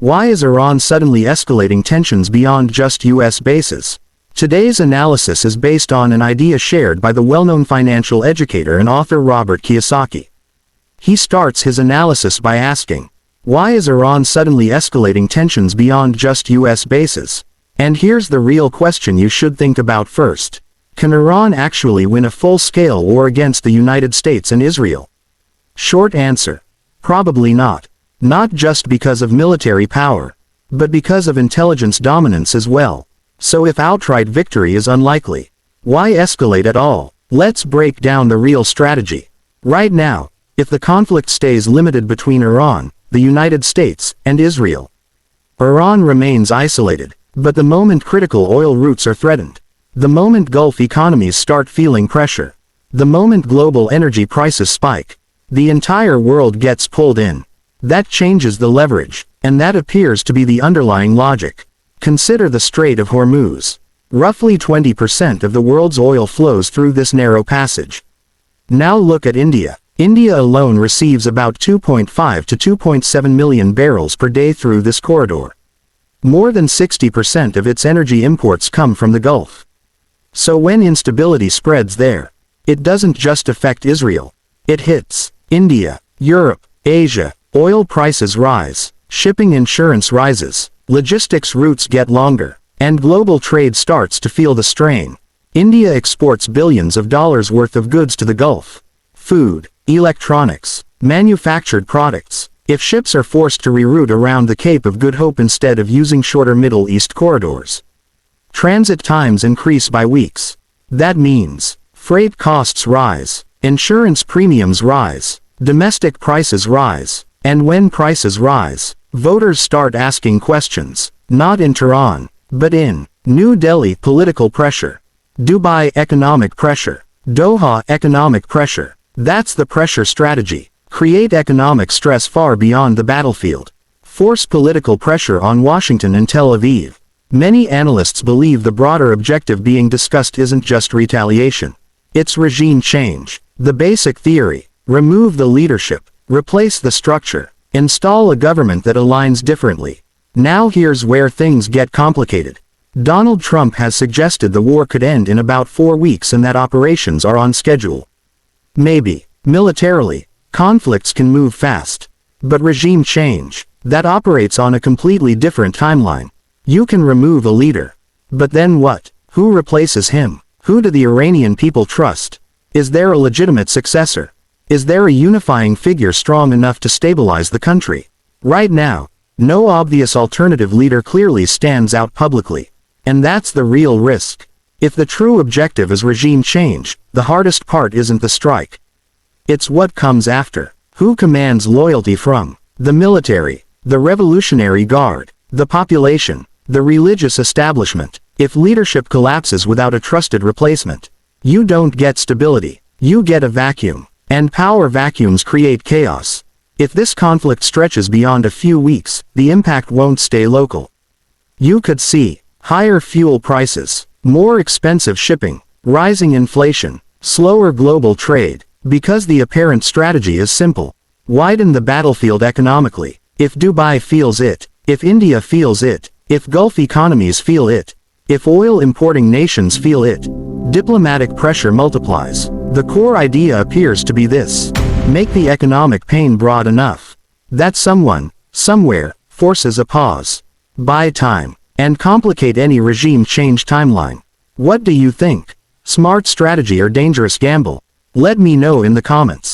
Why is Iran suddenly escalating tensions beyond just U.S. bases? Today's analysis is based on an idea shared by the well-known financial educator and author Robert Kiyosaki. He starts his analysis by asking, why is Iran suddenly escalating tensions beyond just U.S. bases? And here's the real question you should think about first. Can Iran actually win a full-scale war against the United States and Israel? Short answer: probably not. Not just because of military power, but because of intelligence dominance as well. So if outright victory is unlikely, why escalate at all? Let's break down the real strategy. Right now, if the conflict stays limited between Iran, the United States, and Israel, Iran remains isolated. But the moment critical oil routes are threatened, the moment Gulf economies start feeling pressure, the moment global energy prices spike, the entire world gets pulled in. That changes the leverage, and that appears to be the underlying logic. Consider the Strait of Hormuz. Roughly 20% of the world's oil flows through this narrow passage. Now look at India. India alone receives about 2.5 to 2.7 million barrels per day through this corridor. More than 60% of its energy imports come from the Gulf. So when instability spreads there, it doesn't just affect Israel. It hits India, Europe, Asia. Oil prices rise, shipping insurance rises, logistics routes get longer, and global trade starts to feel the strain. India exports billions of dollars worth of goods to the Gulf. Food, electronics, manufactured products. If ships are forced to reroute around the Cape of Good Hope instead of using shorter Middle East corridors, transit times increase by weeks. That means freight costs rise, insurance premiums rise, domestic prices rise. And when prices rise, voters start asking questions, not in Tehran, but in New Delhi. Political pressure, Dubai economic pressure, Doha economic pressure. That's the pressure strategy. Create economic stress far beyond the battlefield. Force political pressure on Washington and Tel Aviv. Many analysts believe the broader objective being discussed isn't just retaliation. It's regime change. The basic theory: remove the leadership, replace the structure, install a government that aligns differently. Now here's where things get complicated. Donald Trump has suggested the war could end in about 4 weeks and that operations are on schedule. Maybe. Militarily, conflicts can move fast. But regime change, that operates on a completely different timeline. You can remove a leader. But then what? Who replaces him? Who do the Iranian people trust? Is there a legitimate successor? Is there a unifying figure strong enough to stabilize the country? Right now, no obvious alternative leader clearly stands out publicly. And that's the real risk. If the true objective is regime change, the hardest part isn't the strike. It's what comes after. Who commands loyalty from the military, the Revolutionary Guard, the population, the religious establishment? If leadership collapses without a trusted replacement, you don't get stability, you get a vacuum. And power vacuums create chaos. If this conflict stretches beyond a few weeks, the impact won't stay local. You could see higher fuel prices, more expensive shipping, rising inflation, slower global trade, because the apparent strategy is simple: widen the battlefield economically. If Dubai feels it, if India feels it, if Gulf economies feel it, if oil importing nations feel it, diplomatic pressure multiplies. The core idea appears to be this: make the economic pain broad enough that someone, somewhere, forces a pause, buy time, and complicate any regime change timeline. What do you think? Smart strategy or dangerous gamble? Let me know in the comments.